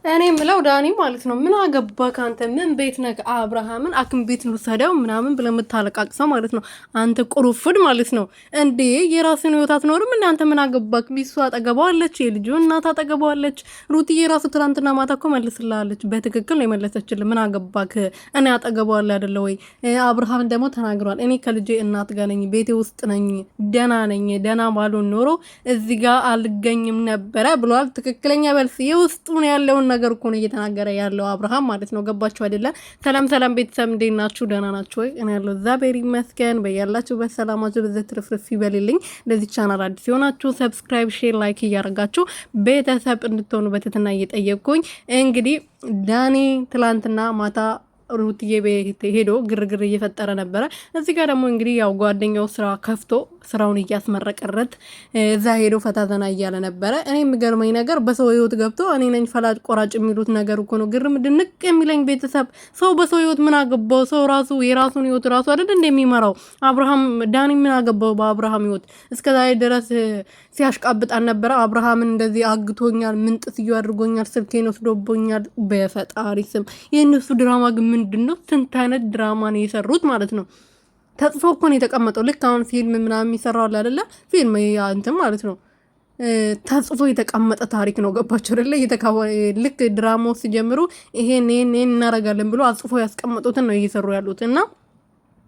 እኔ ምለው ዳኒ ማለት ነው ምን አገባ ካንተ ምን ቤት ነክ አብርሃምን አክም ቤት ልውሰደው ምናምን ብለህ የምታለቃቅሰው ማለት ነው። አንተ ቁሩፍድ ማለት ነው እንዴ የራስን ህይወት አትኖርም እንዴ? አንተ ምን አገባክ? ቢሱ አጠገባለች፣ የልጁ እናት አጠገባለች። ሩትዬ ራሱ ትናንትና ማታ እኮ መልስላለች። በትክክል ነው የመለሰችልህ። ምን አገባክ? እኔ አጠገባለ አይደለ ወይ? አብርሃም ደግሞ ተናግሯል። እኔ ከልጄ እናት ጋር ነኝ፣ ቤቴ ውስጥ ነኝ፣ ደና ነኝ። ደና ባልሆን ኖሮ እዚህ ጋር አልገኝም ነበረ ብሏል። ትክክለኛ መልስ የውስጡን ያለውን ነገር እኮ ነው እየተናገረ ያለው አብርሃም ማለት ነው። ገባችሁ አይደለ? ሰላም ሰላም ቤተሰብ እንዴት ናችሁ? ደህና ናችሁ ወይ? እኔ ያለው እግዚአብሔር ይመስገን። በያላችሁበት ሰላማችሁ በዘት ትርፍርፍ ይበልልኝ። ለዚህ ቻናል አዲስ የሆናችሁ ሰብስክራይብ፣ ሼር፣ ላይክ እያደረጋችሁ ቤተሰብ እንድትሆኑ በትህትና እየጠየቅኩኝ እንግዲህ ዳኒ ትላንትና ማታ ሩትዬ ቤት ሄዶ ግርግር እየፈጠረ ነበረ። እዚህ ጋር ደግሞ እንግዲህ ያው ጓደኛው ስራ ከፍቶ ስራውን እያስመረቀረት እዛ ሄዶ ፈታተና እያለ ነበረ። እኔ የሚገርመኝ ነገር በሰው ህይወት ገብቶ እኔ ነኝ ፈላጭ ቆራጭ የሚሉት ነገር እኮ ነው ግርም ድንቅ የሚለኝ። ቤተሰብ ሰው በሰው ህይወት ምን አገባው? ሰው ራሱ የራሱን ህይወት ራሱ አይደል እንደሚመራው። አብርሃም ዳኒ ምን አገባው በአብርሃም ህይወት? እስከዛሬ ድረስ ሲያሽቃብጣን ነበረ። አብርሃምን እንደዚህ አግቶኛል፣ ምንጥስዩ አድርጎኛል፣ ስልኬን ወስዶብኛል። በፈጣሪ ስም የእነሱ ድራማ ግን ምንድነው? ስንት አይነት ድራማ ነው የሰሩት ማለት ነው። ተጽፎ እኮ ነው የተቀመጠው። ልክ አሁን ፊልም ምናምን የሚሰራው አለ አይደለ? ፊልም እንትን ማለት ነው ተጽፎ የተቀመጠ ታሪክ ነው። ገባቸው አይደለ? ልክ ድራማው ሲጀምሩ ይሄን እናረጋለን ብሎ አጽፎ ያስቀመጡትን ነው እየሰሩ ያሉት እና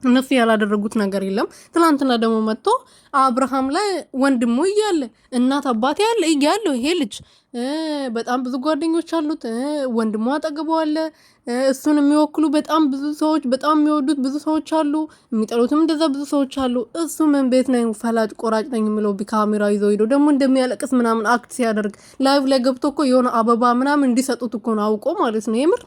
እነሱ ያላደረጉት ነገር የለም። ትናንትና ደግሞ መጥቶ አብርሃም ላይ ወንድሙ እያለ እናት አባት ያለ እያለው ይሄ ልጅ በጣም ብዙ ጓደኞች አሉት። ወንድሙ አጠገቡ አለ። እሱን የሚወክሉ በጣም ብዙ ሰዎች፣ በጣም የሚወዱት ብዙ ሰዎች አሉ። የሚጠሉትም እንደዛ ብዙ ሰዎች አሉ። እሱ ምን ቤት ነኝ ፈላጭ ቆራጭ ነኝ የሚለው ቢካሜራ ይዞ ሄዶ ደግሞ እንደሚያለቅስ ምናምን አክት ሲያደርግ ላይቭ ላይ ገብቶ እኮ የሆነ አበባ ምናምን እንዲሰጡት እኮ ነው አውቆ ማለት ነው። የምር